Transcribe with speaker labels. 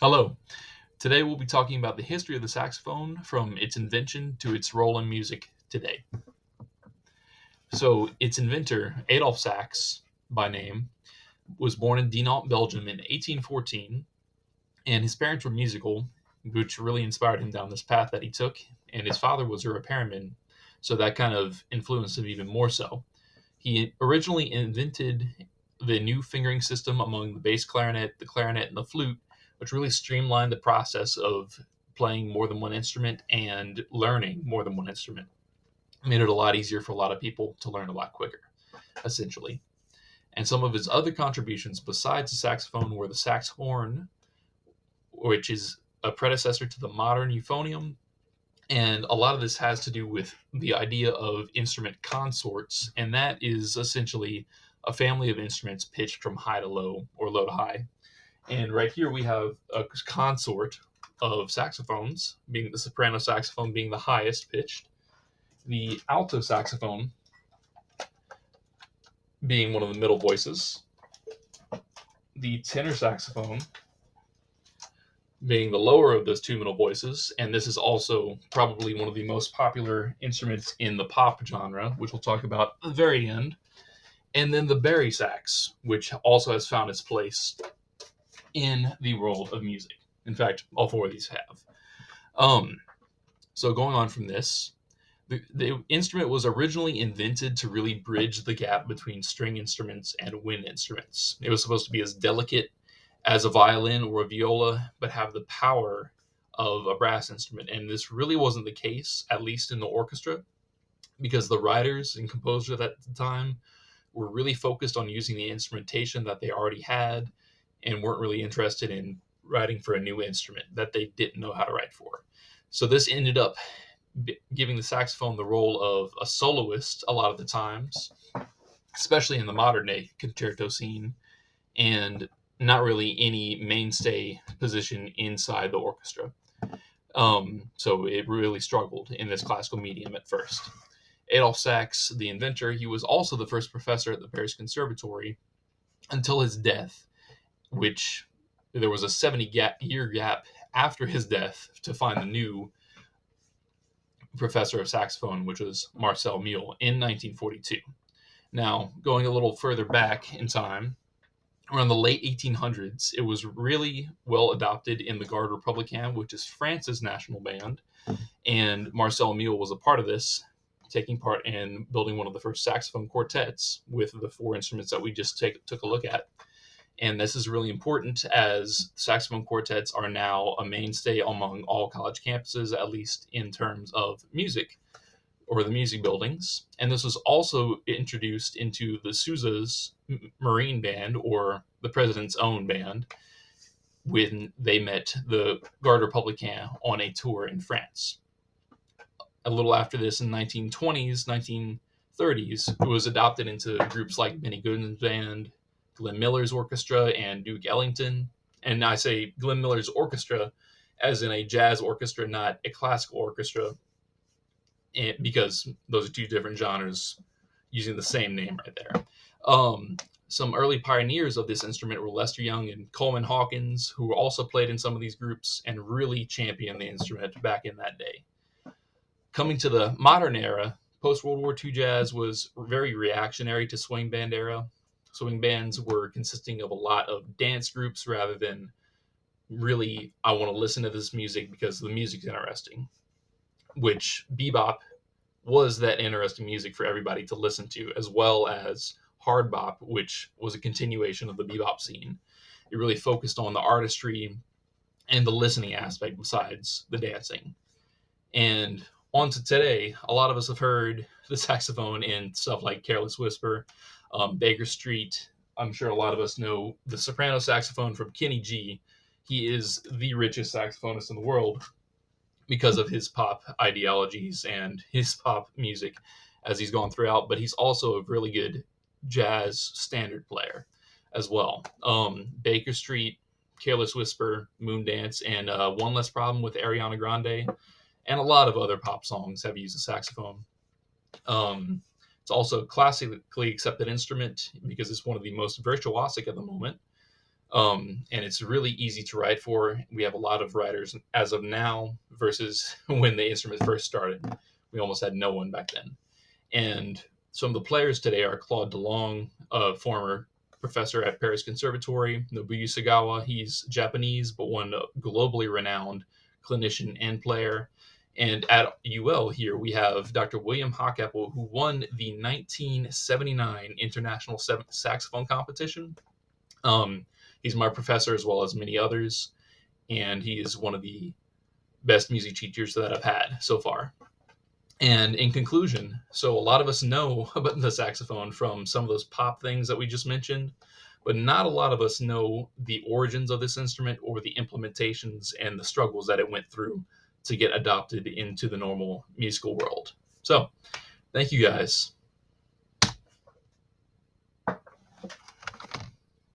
Speaker 1: Hello. Today we'll be talking about the history of the saxophone from its invention to its role in music today. So, its inventor, Adolphe Sax by name, was born in Dinant, Belgium in 1814, and his parents were musical, which really inspired him down this path that he took, and his father was a repairman, so that kind of influenced him even more so. He originally invented the new fingering system among the bass clarinet, and the flute, which really streamlined the process of playing more than one instrument and learning more than one instrument. It made it a lot easier for a lot of people to learn a lot quicker, essentially. And some of his other contributions besides the saxophone were the saxhorn, which is a predecessor to the modern euphonium, and a lot of this has to do with the idea of instrument consorts, and that is essentially a family of instruments pitched from high to low or low to high. And right here we have a consort of saxophones, being the soprano saxophone being the highest pitched, the alto saxophone being one of the middle voices, the tenor saxophone being the lower of those two middle voices, and this is also probably one of the most popular instruments in the pop genre, which we'll talk about at the very end. And then the bari sax, which also has found its place in the world of music. In fact, all four of these have. Um, so going on from this, the instrument was originally invented to really bridge the gap between string instruments and wind instruments. It was supposed to be as delicate as a violin or a viola, but have the power of a brass instrument. And this really wasn't the case, at least in the orchestra, because the writers and composers at the time were really focused on using the instrumentation that they already had and weren't really interested in writing for a new instrument that they didn't know how to write for. So this ended up giving the saxophone the role of a soloist a lot of the times, especially in the modern day concerto scene, and not really any mainstay position inside the orchestra. So it really struggled in this classical medium at first. Adolphe Sax, the inventor, he was also the first professor at the Paris Conservatory until his death, which there was a 70-year gap after his death to find the new professor of saxophone, which was Marcel Mule in 1942. Now, going a little further back in time, around the late 1800s, it was really well adopted in the Garde Republicaine, which is France's national band, and Marcel Mule was a part of this, taking part in building one of the first saxophone quartets with the four instruments that we just took a look at. And this is really important as saxophone quartets are now a mainstay among all college campuses, at least in terms of music or the music buildings. And this was also introduced into the Sousa's Marine Band, or the president's own band, when they met the Garde Republicaine on a tour in France. A little after this, in 1920s, 1930s, it was adopted into groups like Benny Goodman's band, Glenn Miller's orchestra, and Duke Ellington. And I say Glenn Miller's orchestra as in a jazz orchestra, not a classical orchestra, because those are two different genres using the same name right there. Um, some early pioneers of this instrument were Lester Young and Coleman Hawkins, who also played in some of these groups and really championed the instrument back in that day. Coming to the modern era, post World War II jazz was very reactionary to swing band era. Swing bands were consisting of a lot of dance groups rather than really, I want to listen to this music because the music's interesting, which bebop was that interesting music for everybody to listen to, as well as hard bop, which was a continuation of the bebop scene. It really focused on the artistry and the listening aspect besides the dancing. And on to today, a lot of us have heard the saxophone in stuff like Careless Whisper, Baker Street. I'm sure a lot of us know the soprano saxophone from Kenny G. He is the richest saxophonist in the world because of his pop ideologies and his pop music as he's gone throughout, but he's also a really good jazz standard player as well. Baker Street, Careless Whisper, Moondance, and One Less Problem with Ariana Grande, and a lot of other pop songs have used the saxophone. It's also a classically accepted instrument because it's one of the most virtuosic at the moment. And it's really easy to write for. We have a lot of writers as of now versus when the instrument first started. We almost had no one back then. And some of the players today are Claude DeLong, a former professor at Paris Conservatory, Nobuyu Sagawa, he's Japanese, but one globally renowned clinician and player. And at UL here, we have Dr. William Hockapple, who won the 1979 International Saxophone Competition. Um, he's my professor as well as many others, and he is one of the best music teachers that I've had so far. And in conclusion, so a lot of us know about the saxophone from some of those pop things that we just mentioned, but not a lot of us know the origins of this instrument or the implementations and the struggles that it went through to get adopted into the normal musical world. So, thank you guys.